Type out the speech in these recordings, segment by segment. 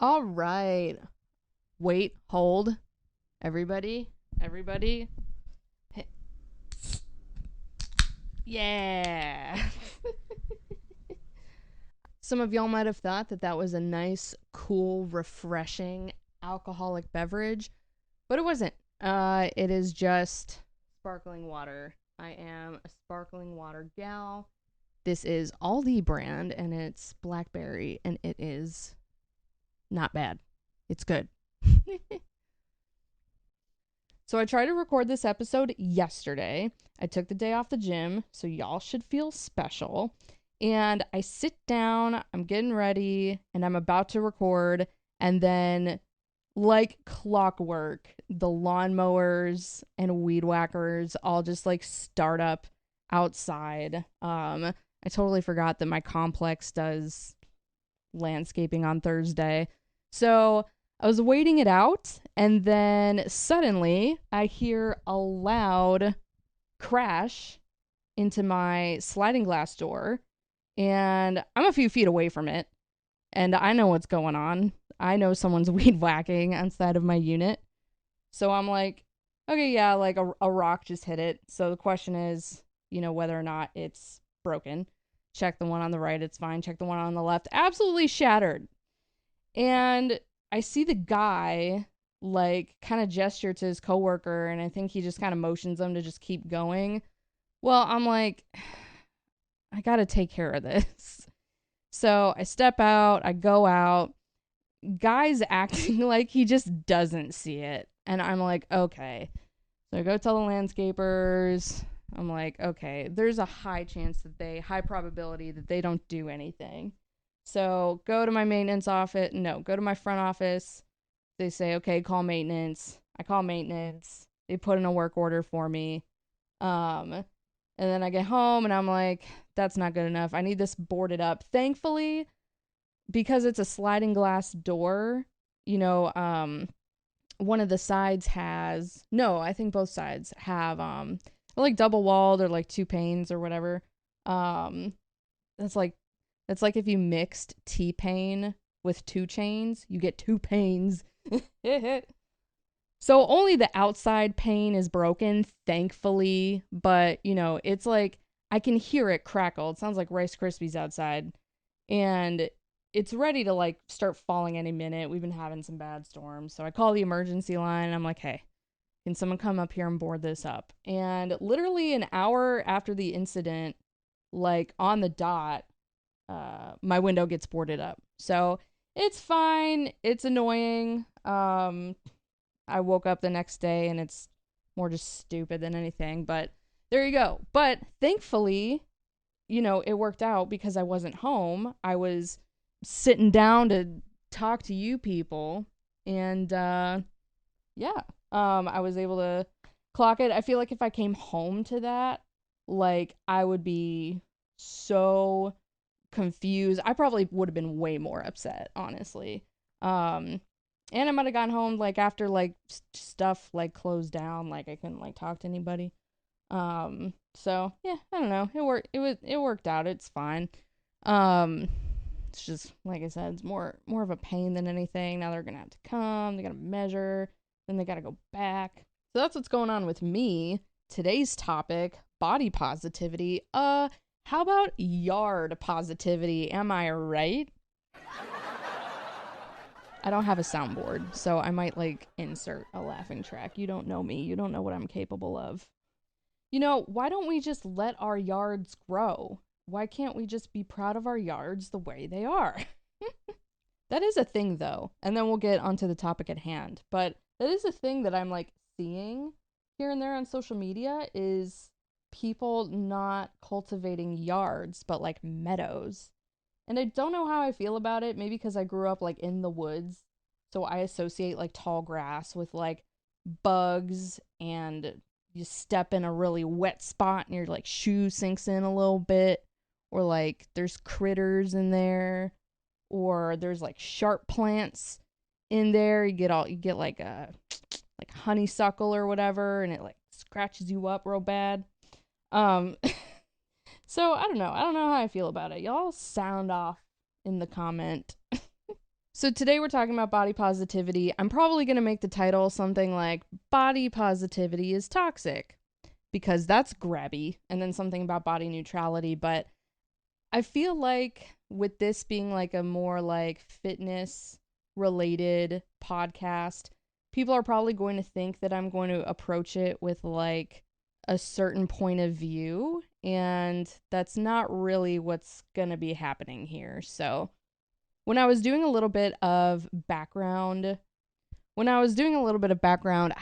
All right. Wait, hold. Everybody. Hey. Yeah. Some of y'all might have thought that that was a nice, cool, refreshing alcoholic beverage, but it wasn't. It is just sparkling water. I am a sparkling water gal. This is Aldi brand, and it's blackberry, and it is not bad. It's good. So I tried to record this episode yesterday. I took the day off the gym, so y'all should feel special. And I sit down, I'm getting ready, and I'm about to record. And then, like clockwork, the lawnmowers and weed whackers all just like start up outside. I totally forgot that my complex does landscaping on Thursday. So I was waiting it out, and then suddenly I hear a loud crash into my sliding glass door, and I'm a few feet away from it, and I know what's going on. I know someone's weed whacking inside of my unit. So I'm like, okay, yeah, like a rock just hit it. So the question is, whether or not it's broken. Check the one on the right, it's fine. Check the one on the left, absolutely shattered. And I see the guy like kind of gesture to his coworker, and I think he just kind of motions them to just keep going. Well, I'm like, I gotta take care of this. So I step out, I go out. Guy's acting like he just doesn't see it. And I'm like, okay. So I go tell the landscapers. I'm like, okay, there's a high probability that they don't do anything. So go to my maintenance office. No, go to my front office. They say, okay, call maintenance. I call maintenance. They put in a work order for me. And then I get home and I'm like, that's not good enough. I need this boarded up. Thankfully, because it's a sliding glass door, one of the sides has, no, I think both sides have, like double walled or like two panes or whatever. Um, that's like, it's like if you mixed T-Pain with two chains, you get two panes. So only the outside pane is broken, thankfully. But, it's like I can hear it crackle. It sounds like Rice Krispies outside. And it's ready to like start falling any minute. We've been having some bad storms. So I call the emergency line and I'm like, hey, can someone come up here and board this up? And literally an hour after the incident, like on the dot, my window gets boarded up. So it's fine. It's annoying. I woke up the next day and it's more just stupid than anything. But there you go. But thankfully, it worked out because I wasn't home. I was sitting down to talk to you people. And yeah, I was able to clock it. I feel like if I came home to that, like I would be so confused. I probably would have been way more upset, honestly. And I might have gone home like after like stuff like closed down, like I couldn't like talk to anybody. So yeah, I don't know. It worked out. It's fine. Um, it's just like I said, it's more of a pain than anything. Now they're gonna have to come. They gotta measure. Then they gotta go back. So that's what's going on with me. Today's topic: body positivity. How about yard positivity? Am I right? I don't have a soundboard, so I might like insert a laughing track. You don't know me. You don't know what I'm capable of. Why don't we just let our yards grow? Why can't we just be proud of our yards the way they are? That is a thing, though. And then we'll get onto the topic at hand. But that is a thing that I'm like seeing here and there on social media is people not cultivating yards, but like meadows. And I don't know how I feel about it. Maybe because I grew up like in the woods. So I associate like tall grass with like bugs, and you step in a really wet spot and your like shoe sinks in a little bit, or like there's critters in there, or there's like sharp plants in there. You get like a like honeysuckle or whatever, and it like scratches you up real bad. Um So I don't know. I don't know how I feel about it. Y'all sound off in the comment. So today we're talking about body positivity. I'm probably going to make the title something like Body Positivity is Toxic because that's grabby, and then something about body neutrality. But I feel like with this being like a more like fitness related podcast, people are probably going to think that I'm going to approach it with like a certain point of view, and that's not really what's going to be happening here. So, when I was doing a little bit of background, I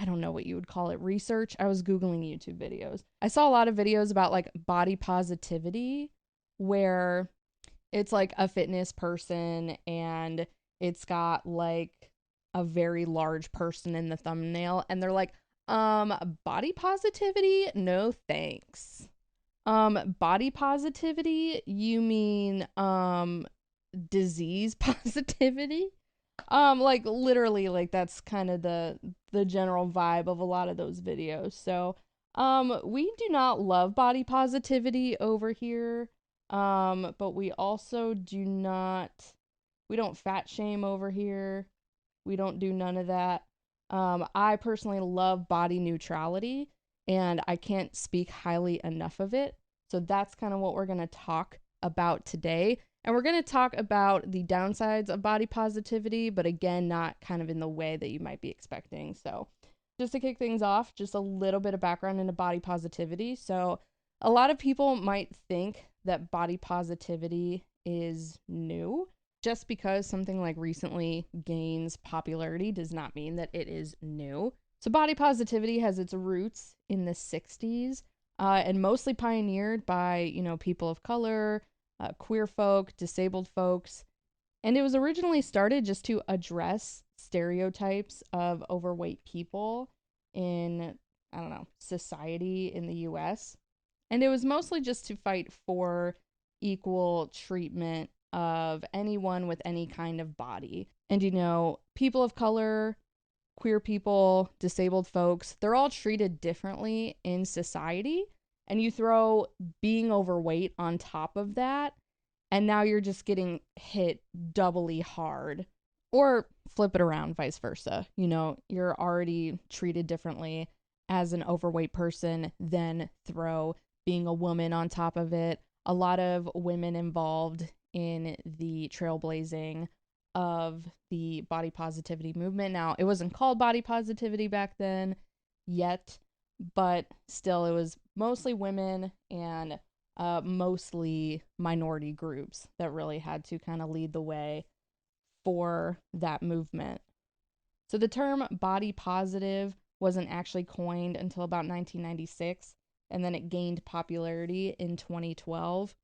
don't know what you would call it, research. I was Googling YouTube videos. I saw a lot of videos about like body positivity where it's like a fitness person and it's got like a very large person in the thumbnail and they're like, body positivity? No thanks. Body positivity? You mean, disease positivity? Like literally, like that's kind of the general vibe of a lot of those videos. So, we do not love body positivity over here. But we also we don't fat shame over here. We don't do none of that. I personally love body neutrality and I can't speak highly enough of it. So that's kind of what we're going to talk about today. And we're going to talk about the downsides of body positivity, but again, not kind of in the way that you might be expecting. So, just to kick things off, just a little bit of background into body positivity. So, a lot of people might think that body positivity is new. Just because something like recently gains popularity does not mean that it is new. So, body positivity has its roots in the 60s and mostly pioneered by, people of color, queer folk, disabled folks. And it was originally started just to address stereotypes of overweight people in, I don't know, society in the US. And it was mostly just to fight for equal treatment of anyone with any kind of body. And, people of color, queer people, disabled folks, they're all treated differently in society. And you throw being overweight on top of that, and now you're just getting hit doubly hard. Or flip it around, vice versa. You're already treated differently as an overweight person, then throw being a woman on top of it. A lot of women involved in the trailblazing of the body positivity movement. Now, it wasn't called body positivity back then yet, but still, it was mostly women and mostly minority groups that really had to kind of lead the way for that movement. So the term body positive wasn't actually coined until about 1996, and then it gained popularity in 2012.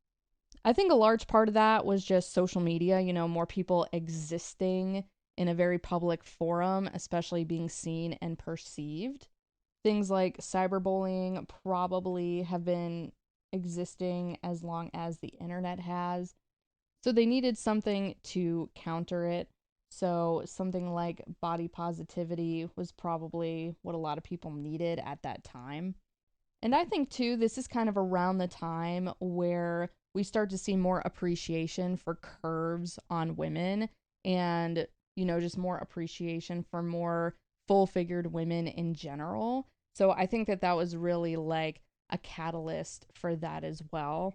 I think a large part of that was just social media, more people existing in a very public forum, especially being seen and perceived. Things like cyberbullying probably have been existing as long as the internet has. So they needed something to counter it. So something like body positivity was probably what a lot of people needed at that time. And I think, too, this is kind of around the time where we start to see more appreciation for curves on women and, just more appreciation for more full-figured women in general. So I think that was really like a catalyst for that as well.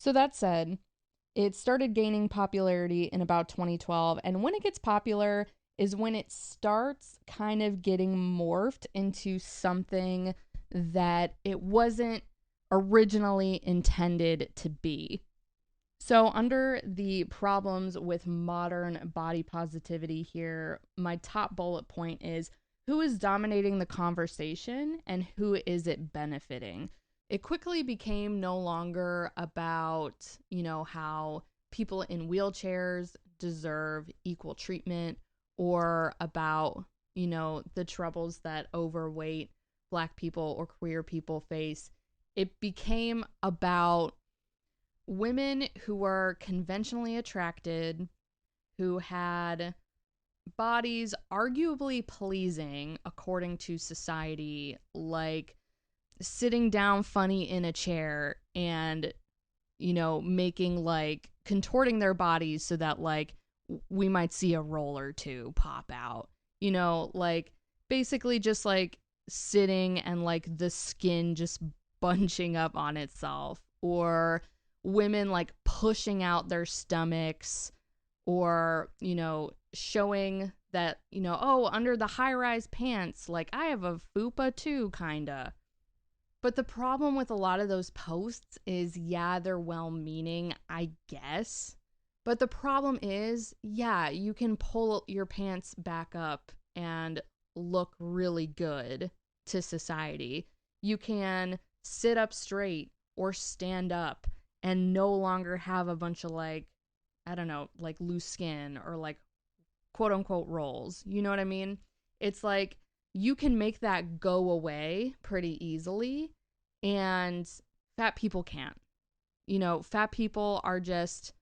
So that said, it started gaining popularity in about 2012. And when it gets popular is when it starts kind of getting morphed into something that it wasn't originally intended to be. So, under the problems with modern body positivity here, my top bullet point is who is dominating the conversation and who is it benefiting? It quickly became no longer about, how people in wheelchairs deserve equal treatment or about, the troubles that overweight Black people or queer people face. It became about women who were conventionally attracted, who had bodies arguably pleasing according to society, like sitting down funny in a chair and, making like contorting their bodies so that like we might see a roll or two pop out. You know, like basically just like sitting and like the skin just bunching up on itself, or women like pushing out their stomachs, or, you know, showing that, you know, oh, under the high rise pants, like I have a fupa too, kinda. But the problem with a lot of those posts is, yeah, they're well meaning, I guess. But the problem is, yeah, you can pull your pants back up and look really good to society. You can sit up straight or stand up and no longer have a bunch of like, I don't know, like loose skin or like quote unquote rolls. You know what I mean? It's like you can make that go away pretty easily, and fat people can't. You know, fat people are just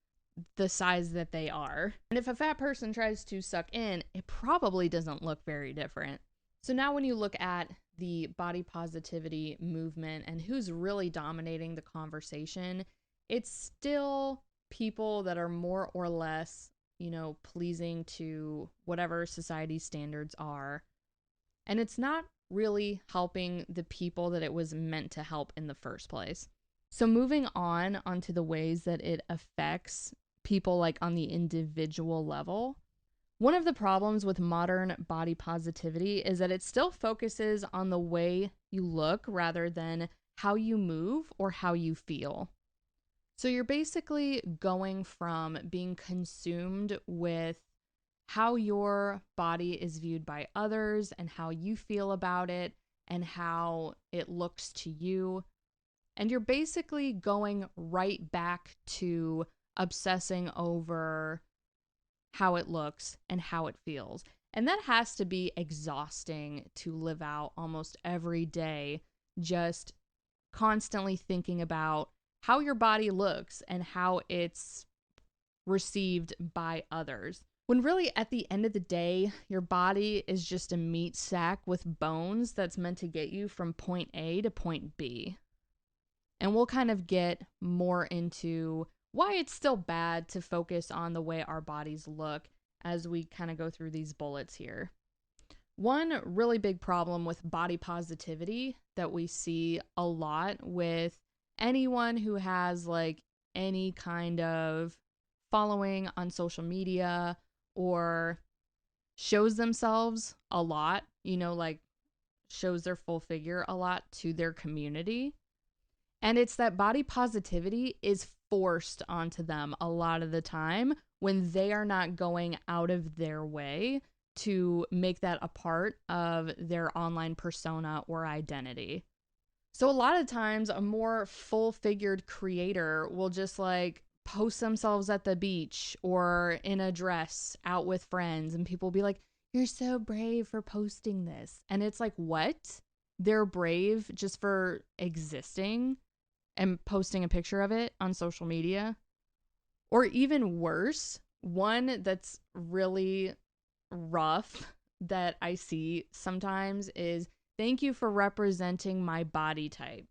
the size that they are. And if a fat person tries to suck in, it probably doesn't look very different. So now when you look at the body positivity movement and who's really dominating the conversation, it's still people that are more or less, you know, pleasing to whatever society's standards are. And it's not really helping the people that it was meant to help in the first place. So moving on onto the ways that it affects people like on the individual level. One of the problems with modern body positivity is that it still focuses on the way you look rather than how you move or how you feel. So you're basically going from being consumed with how your body is viewed by others and how you feel about it and how it looks to you. And you're basically going right back to obsessing over how it looks and how it feels. And that has to be exhausting to live out almost every day, just constantly thinking about how your body looks and how it's received by others. When really at the end of the day, your body is just a meat sack with bones that's meant to get you from point A to point B. And we'll kind of get more into why it's still bad to focus on the way our bodies look as we kind of go through these bullets here. One really big problem with body positivity that we see a lot with anyone who has like any kind of following on social media or shows themselves a lot, you know, like shows their full figure a lot to their community. And it's that body positivity is forced onto them a lot of the time when they are not going out of their way to make that a part of their online persona or identity. So a lot of times a more full-figured creator will just like post themselves at the beach or in a dress out with friends, and people will be like, "You're so brave for posting this." And it's like, what? They're brave just for existing and posting a picture of it on social media? Or even worse, one that's really rough that I see sometimes is, "Thank you for representing my body type."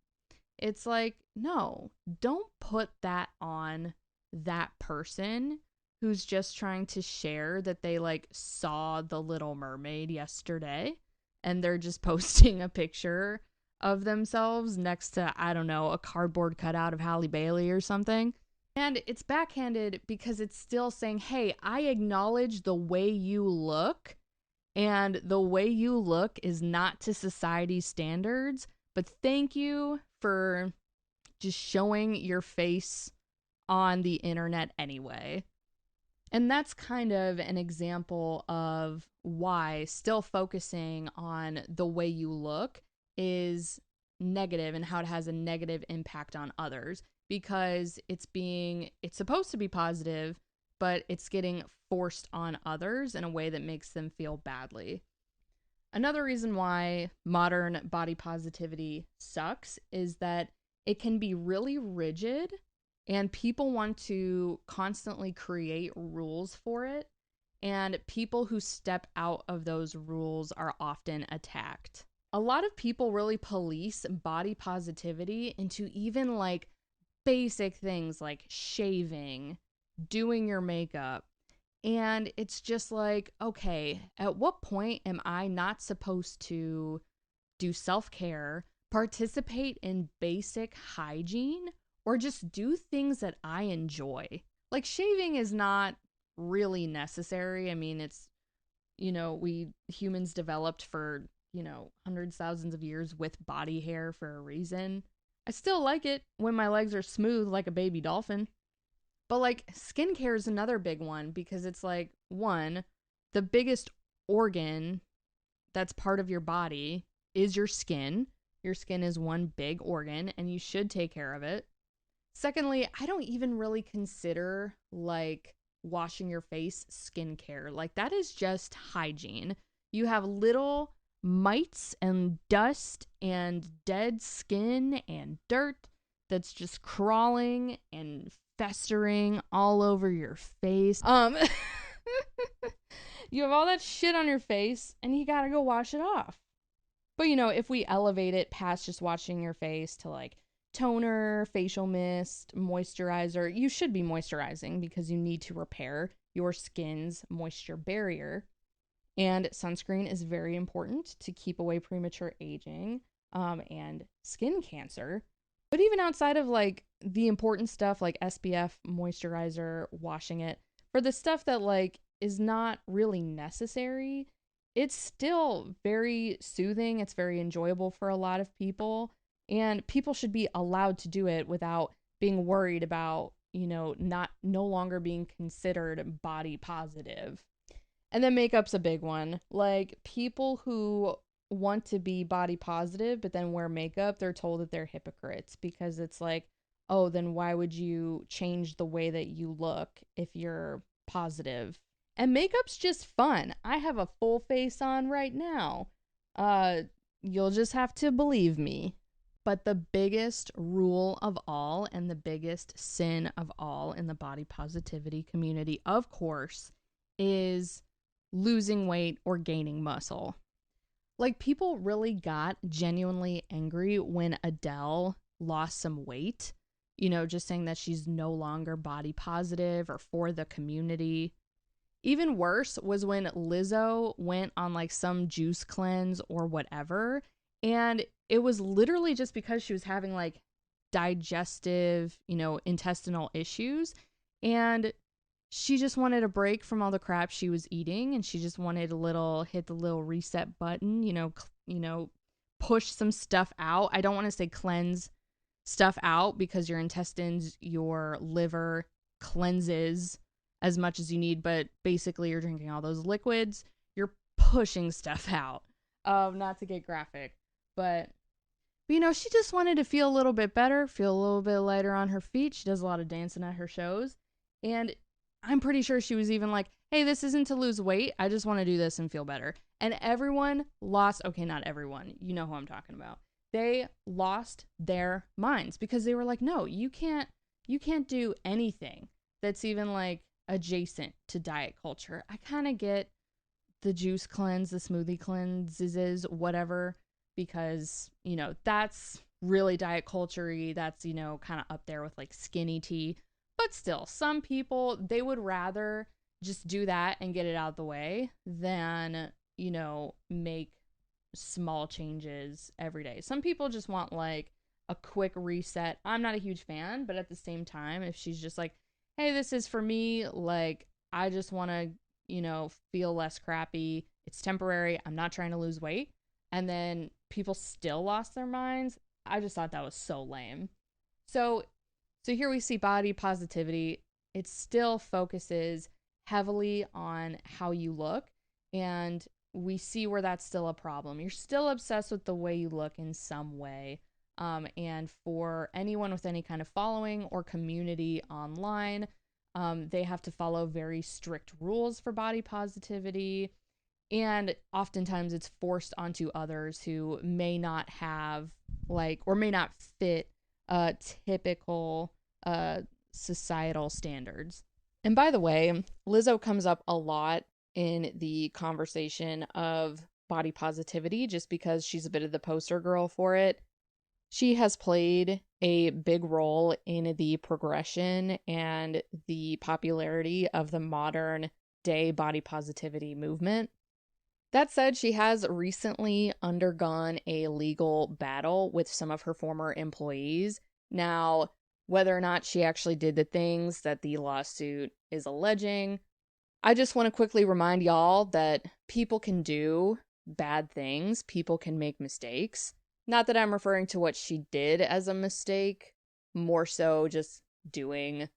It's like, no, don't put that on that person who's just trying to share that they like saw The Little Mermaid yesterday and they're just posting a picture of themselves next to, I don't know, a cardboard cutout of Halle Bailey or something. And it's backhanded because it's still saying, hey, I acknowledge the way you look, and the way you look is not to society's standards, but thank you for just showing your face on the internet anyway. And that's kind of an example of why still focusing on the way you look is negative and how it has a negative impact on others, because it's supposed to be positive, but it's getting forced on others in a way that makes them feel badly. Another reason why modern body positivity sucks is that it can be really rigid and people want to constantly create rules for it, and people who step out of those rules are often attacked. A lot of people really police body positivity into even like basic things like shaving, doing your makeup, And it's just like, okay, at what point am I not supposed to do self-care, participate in basic hygiene, or just do things that I enjoy? Like shaving is not really necessary. I mean, it's, we humans developed for, hundreds, thousands of years with body hair for a reason. I still like it when my legs are smooth like a baby dolphin. But like skincare is another big one because it's like, one, the biggest organ that's part of your body is your skin. Your skin is one big organ and you should take care of it. Secondly, I don't even really consider like washing your face skincare. Like that is just hygiene. You have little mites and dust and dead skin and dirt that's just crawling and festering all over your face. You have all that shit on your face and you got to go wash it off. But if we elevate it past just washing your face to like toner, facial mist, moisturizer, you should be moisturizing because you need to repair your skin's moisture barrier. And sunscreen is very important to keep away premature aging and skin cancer. But even outside of like the important stuff like SPF, moisturizer, washing it, for the stuff that like is not really necessary, it's still very soothing. It's very enjoyable for a lot of people. And people should be allowed to do it without being worried about, no longer being considered body positive. And then makeup's a big one. Like people who want to be body positive but then wear makeup, they're told that they're hypocrites because it's like, oh, then why would you change the way that you look if you're positive? And makeup's just fun. I have a full face on right now. You'll just have to believe me. But the biggest rule of all and the biggest sin of all in the body positivity community, of course, is losing weight or gaining muscle. Like people really got genuinely angry when Adele lost some weight, just saying that she's no longer body positive or for the community. Even worse was when Lizzo went on like some juice cleanse or whatever, and it was literally just because she was having like digestive, intestinal issues, and she just wanted a break from all the crap she was eating, and she just wanted hit the little reset button, push some stuff out. I don't want to say cleanse stuff out because your intestines, your liver cleanses as much as you need, but basically you're drinking all those liquids, you're pushing stuff out. Not to get graphic, but she just wanted to feel a little bit better, feel a little bit lighter on her feet. She does a lot of dancing at her shows, and I'm pretty sure she was even like, hey, this isn't to lose weight. I just want to do this and feel better. And everyone lost, okay, not everyone, you know who I'm talking about. They lost their minds because they were like, no, you can't do anything that's even like adjacent to diet culture. I kind of get the juice cleanse, the smoothie cleanses, whatever, because, that's really diet culture-y. That's, kind of up there with like skinny tea. But still, some people, they would rather just do that and get it out of the way than, make small changes every day. Some people just want like a quick reset. I'm not a huge fan, but at the same time, if she's just like, hey, this is for me, like, I just want to, feel less crappy. It's temporary. I'm not trying to lose weight. And then people still lost their minds. I just thought that was so lame. So here we see body positivity. It still focuses heavily on how you look, and we see where that's still a problem. You're still obsessed with the way you look in some way. And for anyone with any kind of following or community online, they have to follow very strict rules for body positivity. And oftentimes it's forced onto others who may not have or may not fit typical societal standards. And by the way, Lizzo comes up a lot in the conversation of body positivity just because she's a bit of the poster girl for it. She has played a big role in the progression and the popularity of the modern day body positivity movement. That said, she has recently undergone a legal battle with some of her former employees. Now, whether or not she actually did the things that the lawsuit is alleging, I just want to quickly remind y'all that people can do bad things, people can make mistakes. Not that I'm referring to what she did as a mistake, more so just doing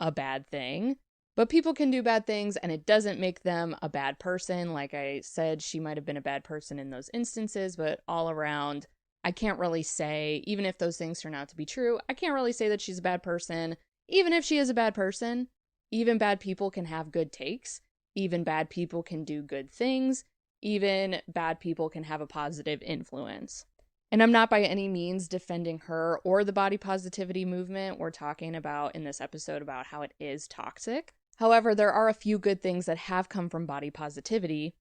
a bad thing. But people can do bad things and it doesn't make them a bad person. Like I said, she might have been a bad person in those instances, but all around, I can't really say, even if those things turn out to be true, I can't really say that she's a bad person. Even if she is a bad person, even bad people can have good takes. Even bad people can do good things. Even bad people can have a positive influence. And I'm not by any means defending her or the body positivity movement. We're talking about in this episode about how it is toxic. However, there are a few good things that have come from body positivity.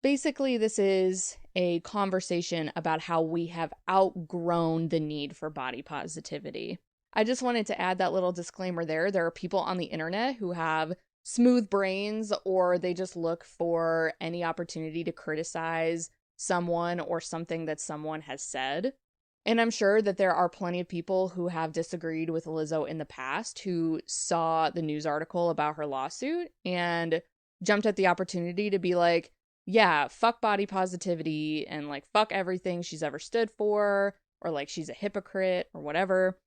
Basically, this is a conversation about how we have outgrown the need for body positivity. I just wanted to add that little disclaimer there. There are people on the internet who have smooth brains, or they just look for any opportunity to criticize someone or something that someone has said. And I'm sure that there are plenty of people who have disagreed with Lizzo in the past who saw the news article about her lawsuit and jumped at the opportunity to be like, yeah, fuck body positivity and like fuck everything she's ever stood for, or like she's a hypocrite or whatever.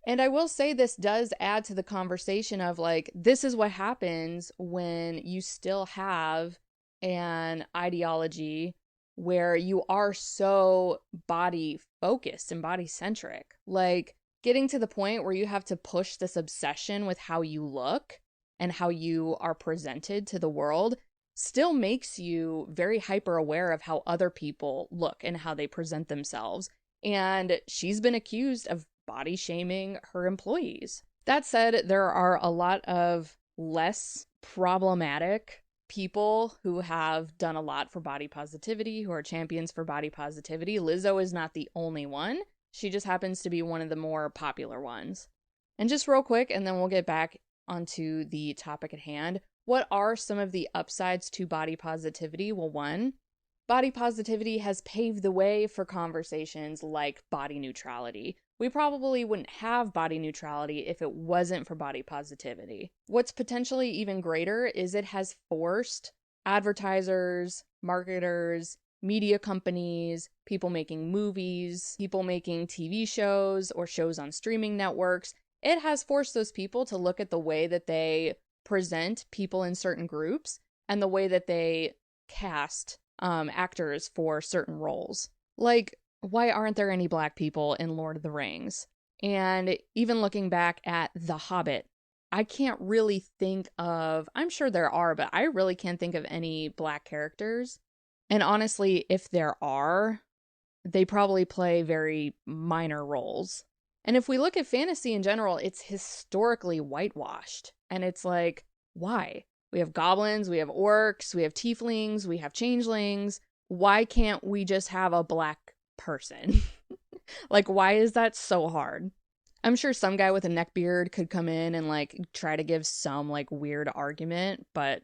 And I will say this does add to the conversation of like, this is what happens when you still have an ideology where you are so body focused and body centric. Like getting to the point where you have to push this obsession with how you look and how you are presented to the world still makes you very hyper aware of how other people look and how they present themselves. And she's been accused of body shaming her employees. That said, there are a lot of less problematic people who have done a lot for body positivity, who are champions for body positivity. Lizzo is not the only one. She just happens to be one of the more popular ones. And just real quick, and then we'll get back onto the topic at hand. What are some of the upsides to body positivity? Well, one, body positivity has paved the way for conversations like body neutrality. We probably wouldn't have body neutrality if it wasn't for body positivity. What's potentially even greater is it has forced advertisers, marketers, media companies, people making movies, people making TV shows or shows on streaming networks. It has forced those people to look at the way that they present people in certain groups and the way that they cast actors for certain roles. Like, why aren't there any black people in Lord of the Rings? And even looking back at The Hobbit, I can't really think of, I'm sure there are, but I really can't think of any black characters. And honestly, if there are, they probably play very minor roles. And if we look at fantasy in general, it's historically whitewashed. And it's like, why? We have goblins, we have orcs, we have tieflings, we have changelings. Why can't we just have a black person? Like, why is that so hard? I'm sure some guy with a neck beard could come in and like try to give some like weird argument, but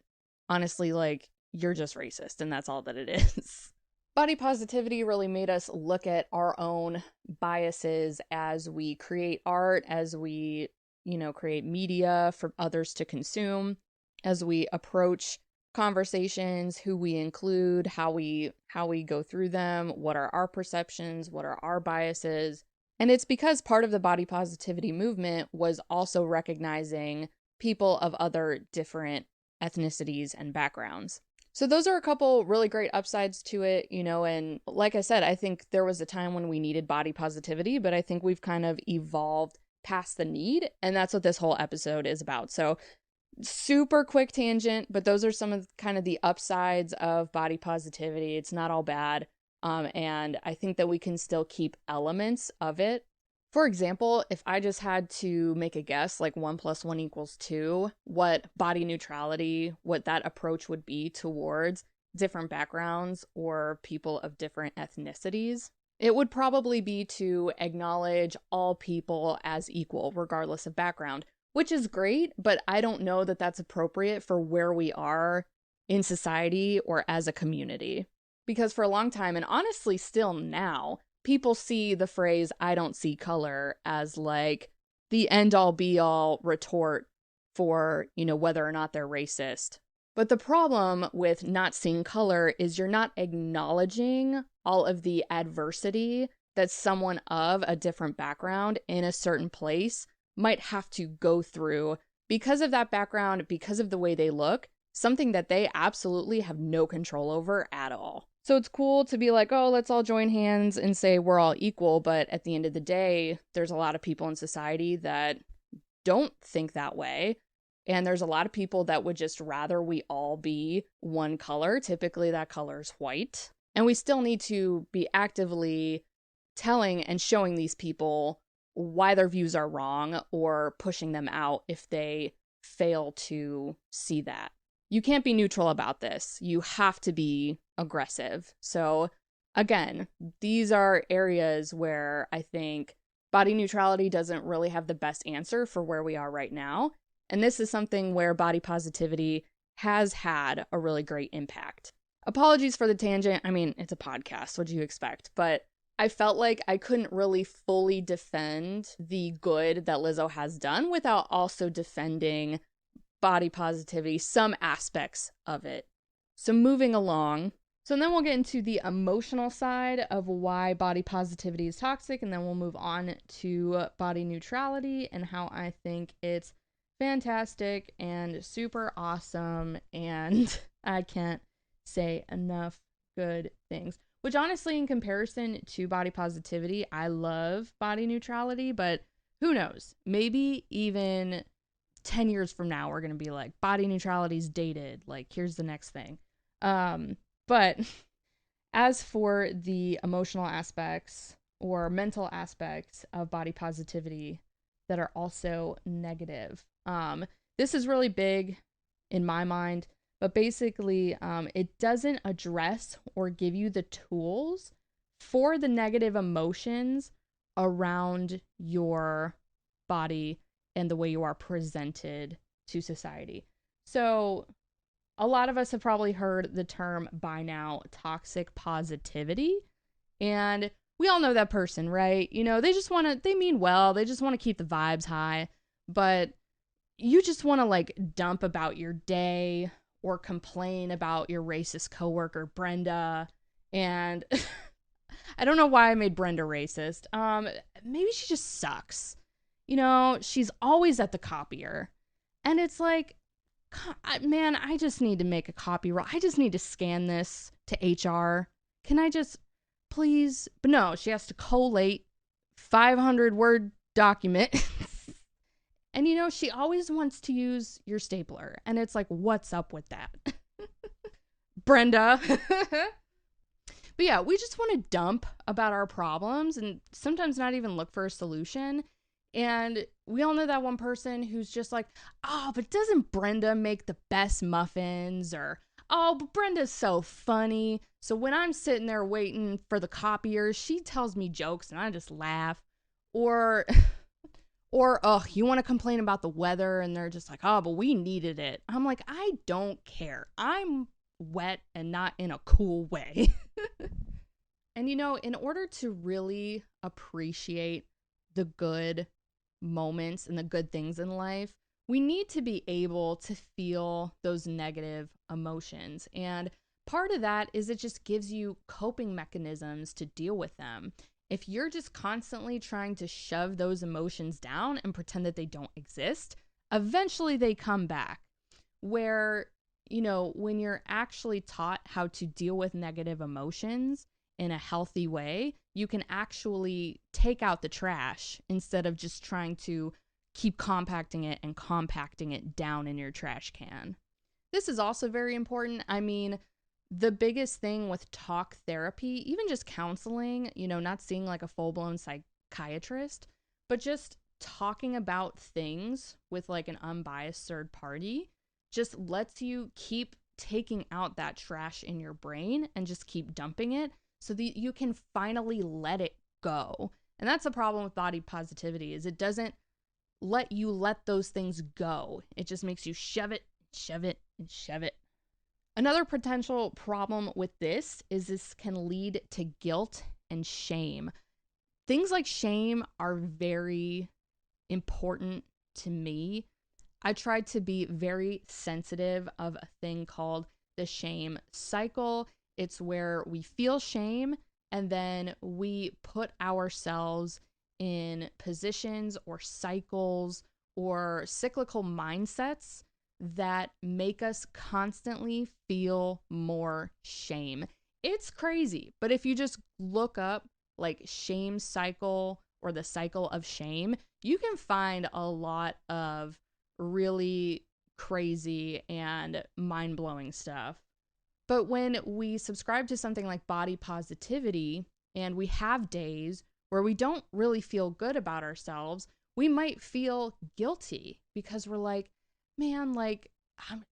honestly, like, you're just racist and that's all that it is. Body positivity really made us look at our own biases as we create art, as we, create media for others to consume, as we approach conversations, who we include, how we go through them, what are our perceptions, what are our biases. And it's because part of the body positivity movement was also recognizing people of other different ethnicities and backgrounds. So those are a couple really great upsides to it, and like I said, I think there was a time when we needed body positivity, but I think we've kind of evolved past the need, and that's what this whole episode is about. So super quick tangent, but those are some of kind of the upsides of body positivity. It's not all bad. And I think that we can still keep elements of it. For example, if I just had to make a guess, like 1 + 1 = 2, what body neutrality, what that approach would be towards different backgrounds or people of different ethnicities, it would probably be to acknowledge all people as equal, regardless of background, which is great, but I don't know that that's appropriate for where we are in society or as a community. Because for a long time, and honestly still now, people see the phrase "I don't see color" as like the end all be all retort for, whether or not they're racist. But the problem with not seeing color is you're not acknowledging all of the adversity that someone of a different background in a certain place might have to go through because of that background, because of the way they look, something that they absolutely have no control over at all. So it's cool to be like, oh, let's all join hands and say we're all equal. But at the end of the day, there's a lot of people in society that don't think that way. And there's a lot of people that would just rather we all be one color. Typically, that color is white. And we still need to be actively telling and showing these people why their views are wrong or pushing them out if they fail to see that. You can't be neutral about this. You have to be aggressive. So again, these are areas where I think body neutrality doesn't really have the best answer for where we are right now. And this is something where body positivity has had a really great impact. Apologies for the tangent. I mean, it's a podcast. What do you expect? But I felt like I couldn't really fully defend the good that Lizzo has done without also defending body positivity, some aspects of it. So moving along. So then we'll get into the emotional side of why body positivity is toxic, and then we'll move on to body neutrality and how I think it's fantastic and super awesome, and I can't say enough good things. Which honestly, in comparison to body positivity, I love body neutrality, but who knows? Maybe even 10 years from now, we're going to be like, body neutrality's dated. Like, here's the next thing. But as for the emotional aspects or mental aspects of body positivity that are also negative, this is really big in my mind, but basically, it doesn't address or give you the tools for the negative emotions around your body and the way you are presented to society. So a lot of us have probably heard the term by now, toxic positivity. And we all know that person, right? They mean well, they just want to keep the vibes high, but you just want to like dump about your day or complain about your racist coworker, Brenda. And I don't know why I made Brenda racist. Maybe she just sucks. She's always at the copier. And it's like, man, I just need to make a copy. I just need to scan this to HR. Can I just, please? But no, she has to collate 500 word document. And she always wants to use your stapler. And it's like, what's up with that? Brenda. But yeah, we just want to dump about our problems and sometimes not even look for a solution. And we all know that one person who's just like, oh, but doesn't Brenda make the best muffins? Or, oh, but Brenda's so funny. So when I'm sitting there waiting for the copier, she tells me jokes and I just laugh. Or, oh, you want to complain about the weather and they're just like, oh, but we needed it. I'm like, I don't care. I'm wet and not in a cool way. And in order to really appreciate the good moments and the good things in life, we need to be able to feel those negative emotions. And part of that is it just gives you coping mechanisms to deal with them. If you're just constantly trying to shove those emotions down and pretend that they don't exist, eventually they come back. Where, when you're actually taught how to deal with negative emotions in a healthy way, you can actually take out the trash instead of just trying to keep compacting it down in your trash can. This is also very important. I mean, the biggest thing with talk therapy, even just counseling, not seeing like a full-blown psychiatrist, but just talking about things with like an unbiased third party just lets you keep taking out that trash in your brain and just keep dumping it so that you can finally let it go. And that's the problem with body positivity, is it doesn't let you let those things go. It just makes you shove it, and shove it. Another potential problem with this can lead to guilt and shame. Things like shame are very important to me. I try to be very sensitive of a thing called the shame cycle. It's where we feel shame and then we put ourselves in positions or cycles or cyclical mindsets that make us constantly feel more shame. It's crazy, but if you just look up like shame cycle or the cycle of shame, you can find a lot of really crazy and mind-blowing stuff. But when we subscribe to something like body positivity and we have days where we don't really feel good about ourselves, we might feel guilty because we're like, man, like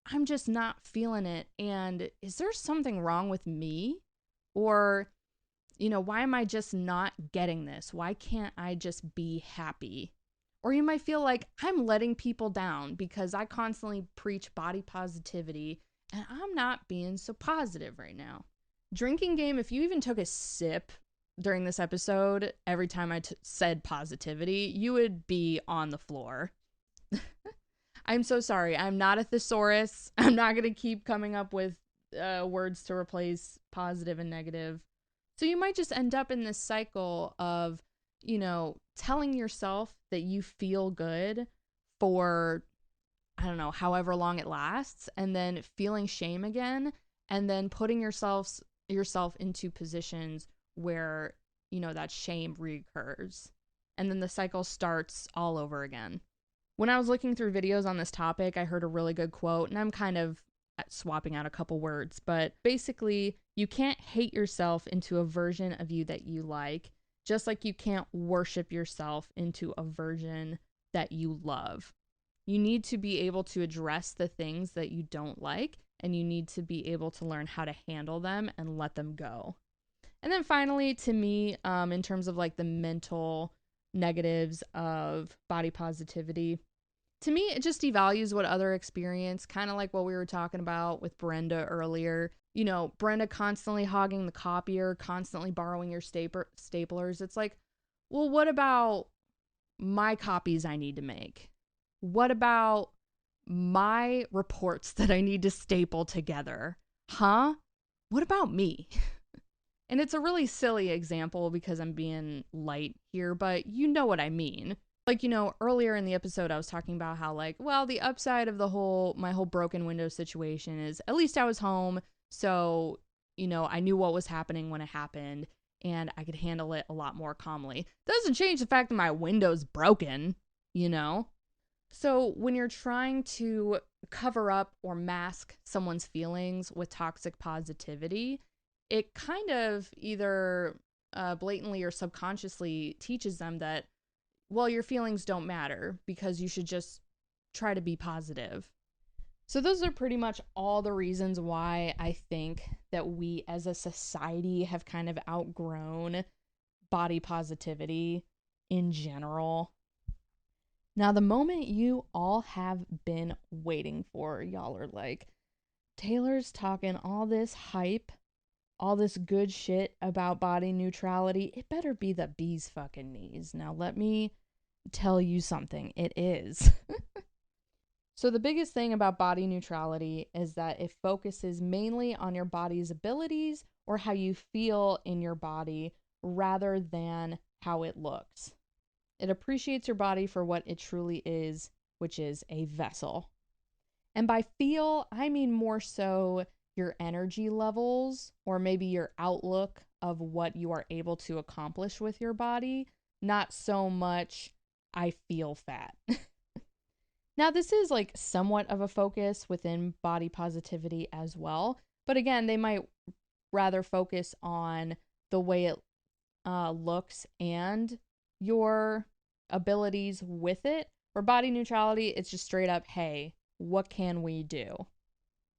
I'm just not feeling it. And is there something wrong with me? Or, why am I just not getting this? Why can't I just be happy? Or you might feel like I'm letting people down because I constantly preach body positivity and I'm not being so positive right now. Drinking game, if you even took a sip during this episode, every time I said positivity, you would be on the floor. I'm so sorry. I'm not a thesaurus. I'm not going to keep coming up with words to replace positive and negative. So you might just end up in this cycle of, telling yourself that you feel good for, I don't know, however long it lasts, and then feeling shame again, and then putting yourself into positions where, that shame recurs. And then the cycle starts all over again. When I was looking through videos on this topic, I heard a really good quote, and I'm kind of swapping out a couple words, but basically, you can't hate yourself into a version of you that you like, just like you can't worship yourself into a version that you love. You need to be able to address the things that you don't like, and you need to be able to learn how to handle them and let them go. And then finally, to me, in terms of like the mental negatives of body positivity, to me, it just devalues what other experience, kind of like what we were talking about with Brenda earlier. Brenda constantly hogging the copier, constantly borrowing your staplers. It's like, well, what about my copies I need to make? What about my reports that I need to staple together? Huh? What about me? And it's a really silly example because I'm being light here, but you know what I mean. Like, earlier in the episode, I was talking about how, like, well, the upside of my whole broken window situation is at least I was home. So, I knew what was happening when it happened and I could handle it a lot more calmly. Doesn't change the fact that my window's broken, So when you're trying to cover up or mask someone's feelings with toxic positivity, it kind of either blatantly or subconsciously teaches them that, well, your feelings don't matter because you should just try to be positive. So those are pretty much all the reasons why I think that we as a society have kind of outgrown body positivity in general. Now, the moment you all have been waiting for, y'all are like, Taylor's talking all this hype, all this good shit about body neutrality. It better be the bee's fucking knees. Now, let me tell you something. It is. So the biggest thing about body neutrality is that it focuses mainly on your body's abilities or how you feel in your body rather than how it looks. It appreciates your body for what it truly is, which is a vessel. And by feel, I mean more so your energy levels or maybe your outlook of what you are able to accomplish with your body, not so much I feel fat. Now, this is like somewhat of a focus within body positivity as well. But again, they might rather focus on the way it looks and your abilities with it. For body neutrality, it's just straight up, hey, what can we do?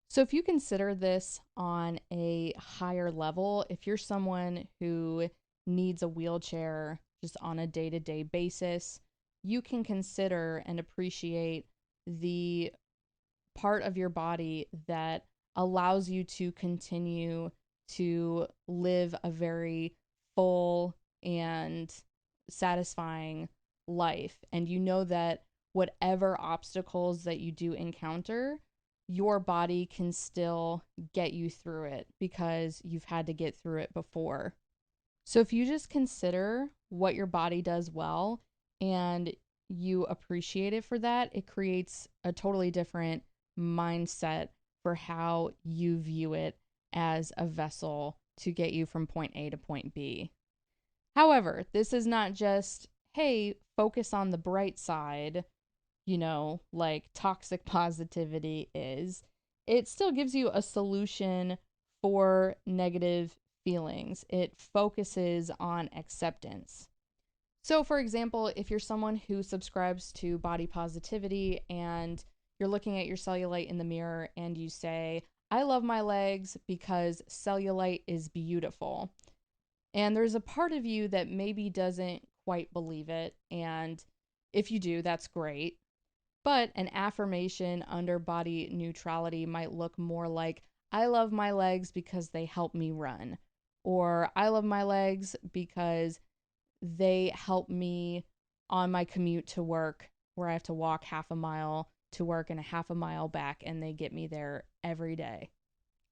So if you consider this on a higher level, if you're someone who needs a wheelchair just on a day-to-day basis, you can consider and appreciate the part of your body that allows you to continue to live a very full and satisfying life. And you know that whatever obstacles that you do encounter, your body can still get you through it because you've had to get through it before. So if you just consider what your body does well and you appreciate it for that, it creates a totally different mindset for how you view it as a vessel to get you from point A to point B. However, this is not just, hey, focus on the bright side, like toxic positivity is. It still gives you a solution for negative feelings. It focuses on acceptance. So, for example, if you're someone who subscribes to body positivity and you're looking at your cellulite in the mirror and you say, I love my legs because cellulite is beautiful. And there's a part of you that maybe doesn't quite believe it. And if you do, that's great. But an affirmation under body neutrality might look more like, I love my legs because they help me run. Or I love my legs because they help me on my commute to work, where I have to walk half a mile to work and a half a mile back, and they get me there every day.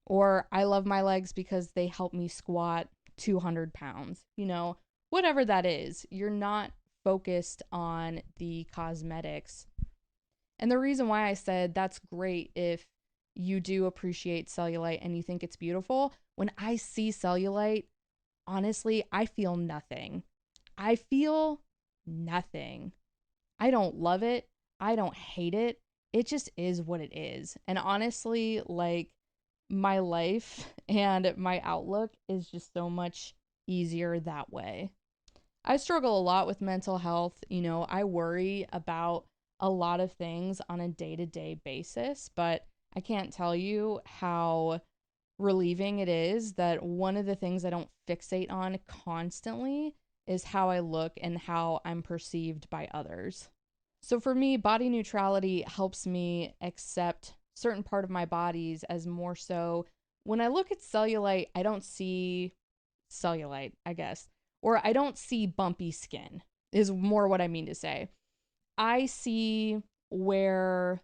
Or I love my legs because they help me squat 200 pounds. Whatever that is, you're not focused on the cosmetics. And the reason why I said that's great if you do appreciate cellulite and you think it's beautiful, when I see cellulite, honestly, I feel nothing. I feel nothing. I don't love it. I don't hate it. It just is what it is. And honestly, like, my life and my outlook is just so much easier that way. I struggle a lot with mental health. I worry about a lot of things on a day-to-day basis, but I can't tell you how relieving it is that one of the things I don't fixate on constantly is how I look and how I'm perceived by others. So for me, body neutrality helps me accept certain part of my bodies as more so when I look at cellulite, I don't see cellulite, I guess, or I don't see bumpy skin is more what I mean to say. I see where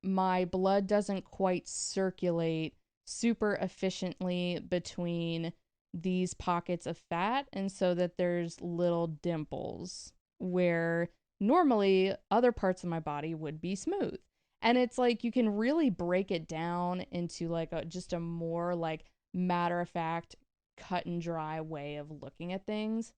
my blood doesn't quite circulate super efficiently between these pockets of fat, and so that there's little dimples where normally other parts of my body would be smooth. And it's like you can really break it down into like just a more like matter of fact, cut and dry way of looking at things.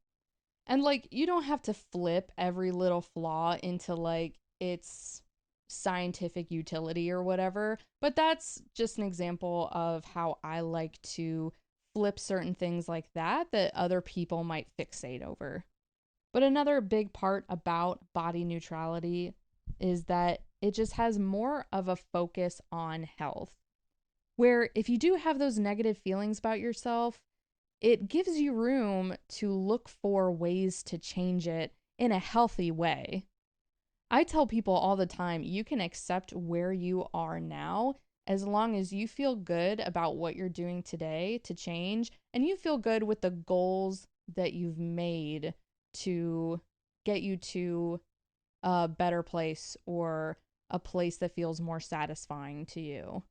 And like you don't have to flip every little flaw into like its scientific utility or whatever, but that's just an example of how I like to flip certain things like that other people might fixate over. But another big part about body neutrality is that it just has more of a focus on health. Where if you do have those negative feelings about yourself, it gives you room to look for ways to change it in a healthy way. I tell people all the time, you can accept where you are now as long as you feel good about what you're doing today to change, and you feel good with the goals that you've made to get you to a better place or a place that feels more satisfying to you.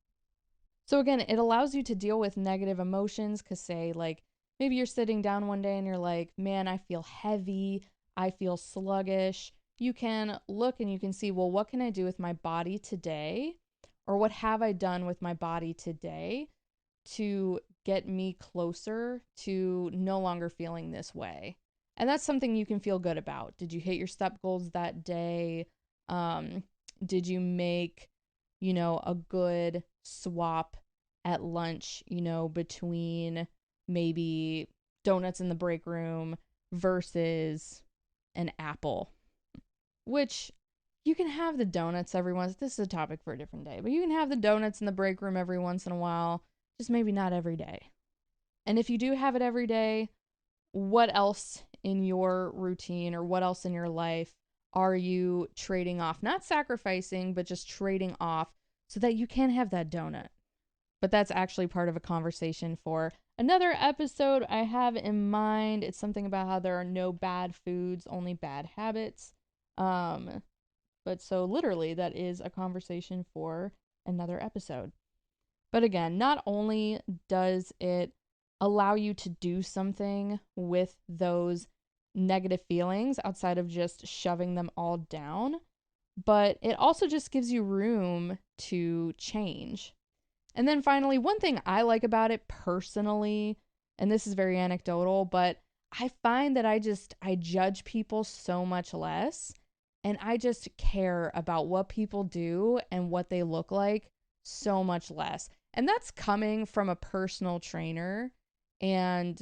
So again, it allows you to deal with negative emotions because say like maybe you're sitting down one day and you're like, man, I feel heavy, I feel sluggish. You can look and you can see, well, what can I do with my body today? Or what have I done with my body today to get me closer to no longer feeling this way? And that's something you can feel good about. Did you hit your step goals that day? Did you make, a good swap at lunch, between maybe donuts in the break room versus an apple? Which you can have the donuts every once. This is a topic for a different day, but you can have the donuts in the break room every once in a while, just maybe not every day. And if you do have it every day, what else in your routine or what else in your life are you trading off? Not sacrificing, but just trading off so that you can have that donut. But that's actually part of a conversation for another episode I have in mind. It's something about how there are no bad foods, only bad habits. But so literally, that is a conversation for another episode. But again, not only does it allow you to do something with those negative feelings outside of just shoving them all down, but it also just gives you room to change. And then finally, one thing I like about it personally, and this is very anecdotal, but I find that I judge people so much less, and I just care about what people do and what they look like so much less. And that's coming from a personal trainer and,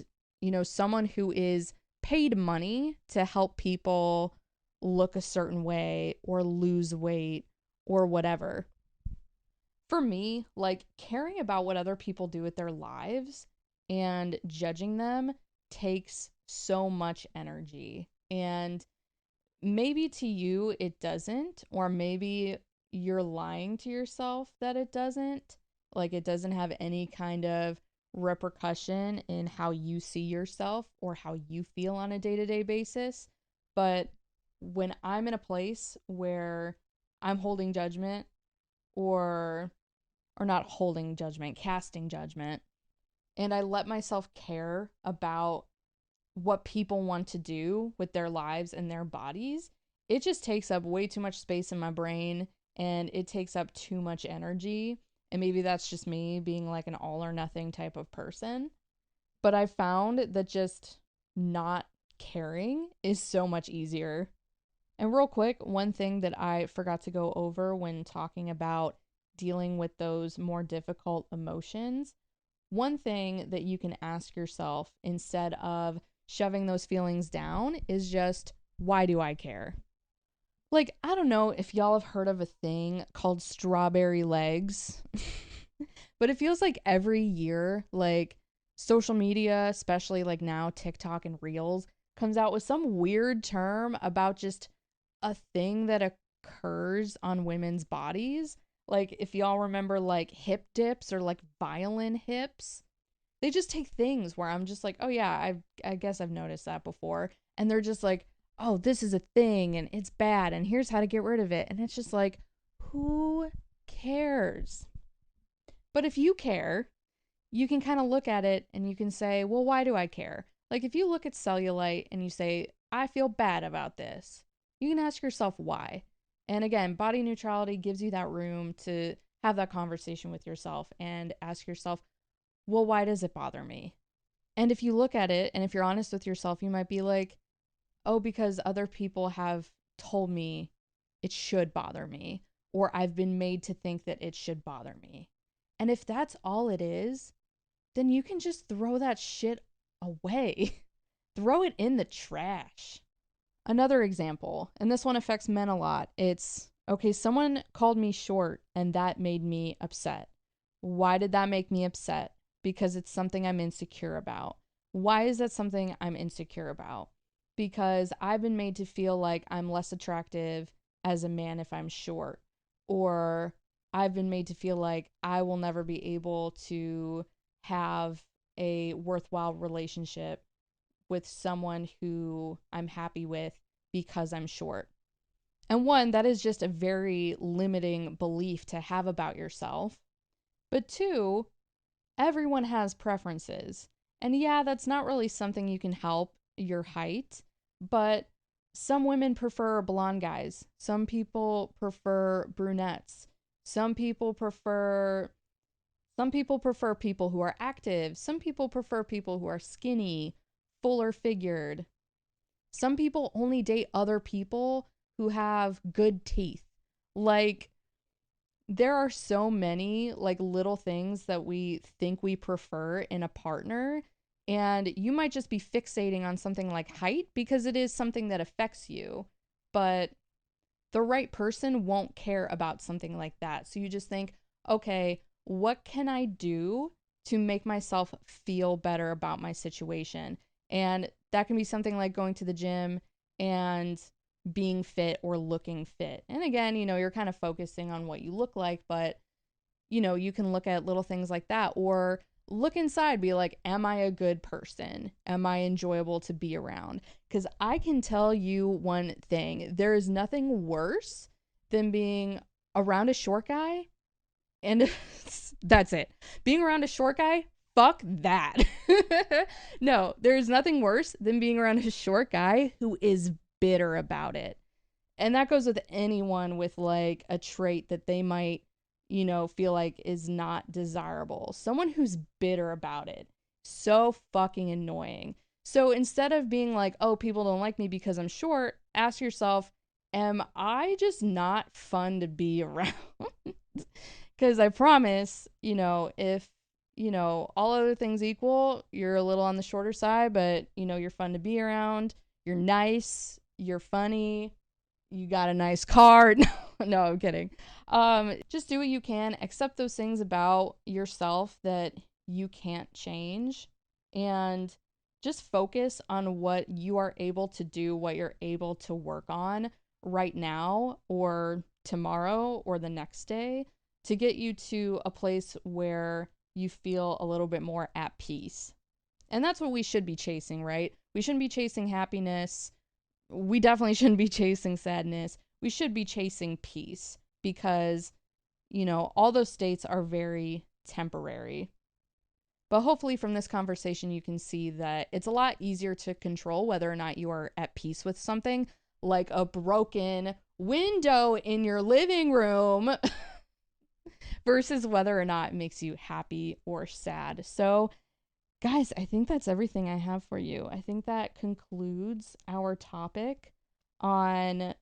someone who is paid money to help people look a certain way or lose weight or whatever. For me, like caring about what other people do with their lives and judging them takes so much energy. And maybe to you it doesn't, or maybe you're lying to yourself that it doesn't. Like it doesn't have any kind of repercussion in how you see yourself or how you feel on a day to day basis. But when I'm in a place where I'm holding judgment or not holding judgment, casting judgment, and I let myself care about what people want to do with their lives and their bodies, it just takes up way too much space in my brain and it takes up too much energy. And maybe that's just me being like an all or nothing type of person. But I found that just not caring is so much easier. And real quick, one thing that I forgot to go over when talking about dealing with those more difficult emotions, one thing that you can ask yourself instead of shoving those feelings down is just, why do I care? Like, I don't know if y'all have heard of a thing called strawberry legs, but it feels like every year, like social media, especially like now TikTok and Reels, comes out with some weird term about just a thing that occurs on women's bodies. Like, if y'all remember, like hip dips or like violin hips, they just take things where I'm just like, oh yeah, I guess I've noticed that before. And they're just like, oh, this is a thing and it's bad and here's how to get rid of it. And it's just like, who cares? But if you care, you can kind of look at it and you can say, well, why do I care? Like if you look at cellulite and you say, I feel bad about this, you can ask yourself why. And again, body neutrality gives you that room to have that conversation with yourself and ask yourself, well, why does it bother me? And if you look at it and if you're honest with yourself, you might be like, oh, because other people have told me it should bother me, or I've been made to think that it should bother me. And if that's all it is, then you can just throw that shit away. Throw it in the trash. Another example, and this one affects men a lot. It's, okay, someone called me short and that made me upset. Why did that make me upset? Because it's something I'm insecure about. Why is that something I'm insecure about? Because I've been made to feel like I'm less attractive as a man if I'm short. Or I've been made to feel like I will never be able to have a worthwhile relationship with someone who I'm happy with because I'm short. And one, that is just a very limiting belief to have about yourself. But two, everyone has preferences. And yeah, that's not really something you can help, your height, but some women prefer blonde guys. Some people prefer brunettes. Some people prefer people who are active. Some people prefer people who are skinny, fuller figured. Some people only date other people who have good teeth. Like, there are so many like little things that we think we prefer in a partner, and you might just be fixating on something like height because it is something that affects you, but the right person won't care about something like that. So you just think, okay, what can I do to make myself feel better about my situation? And that can be something like going to the gym and being fit or looking fit. And again, you're kind of focusing on what you look like, but you can look at little things like that, or look inside, be like, am I a good person? Am I enjoyable to be around? Because I can tell you one thing, there is nothing worse than being around a short guy, and that's it. Being around a short guy, fuck that. No, there's nothing worse than being around a short guy who is bitter about it. And that goes with anyone with like a trait that they might, feel like is not desirable. Someone who's bitter about it. So fucking annoying. So instead of being like, oh, people don't like me because I'm short, ask yourself, am I just not fun to be around? Because I promise, if, all other things equal, you're a little on the shorter side, but, you're fun to be around. You're nice. You're funny. You got a nice car. No, I'm kidding. Just do what you can. Accept those things about yourself that you can't change. And just focus on what you are able to do, what you're able to work on right now or tomorrow or the next day to get you to a place where you feel a little bit more at peace. And that's what we should be chasing, right? We shouldn't be chasing happiness. We definitely shouldn't be chasing sadness. We should be chasing peace because, all those states are very temporary. But hopefully from this conversation, you can see that it's a lot easier to control whether or not you are at peace with something, like a broken window in your living room versus whether or not it makes you happy or sad. So, guys, I think that's everything I have for you. I think that concludes our topic on,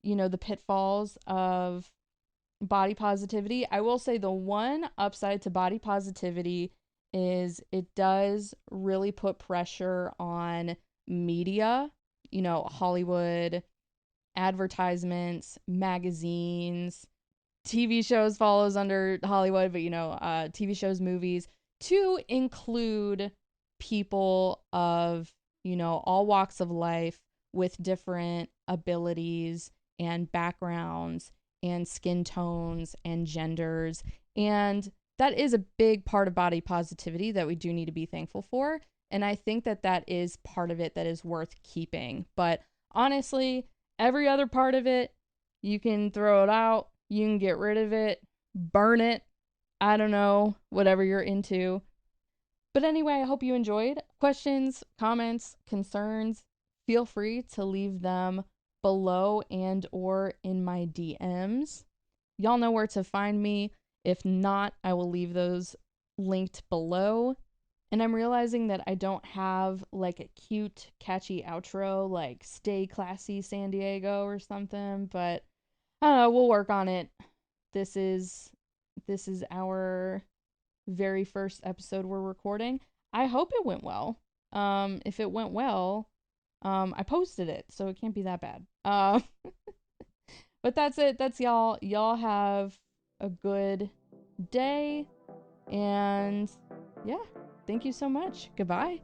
the pitfalls of body positivity. I will say the one upside to body positivity is it does really put pressure on media, Hollywood, advertisements, magazines, TV shows follows under Hollywood, but TV shows, movies, to include people of, all walks of life with different abilities and backgrounds and skin tones and genders. And that is a big part of body positivity that we do need to be thankful for. And I think that that is part of it that is worth keeping. But honestly, every other part of it, you can throw it out, you can get rid of it, burn it. I don't know, whatever you're into. But anyway, I hope you enjoyed. Questions, comments, concerns, feel free to leave them below and or in my DMs. Y'all know where to find me. If not, I will leave those linked below. And I'm realizing that I don't have like a cute, catchy outro like Stay Classy San Diego or something, but I don't know, we'll work on it. This is our very first episode we're recording. I hope it went well. If it went well, I posted it, so it can't be that bad. But that's it. That's y'all. Y'all have a good day, and yeah, thank you so much. Goodbye.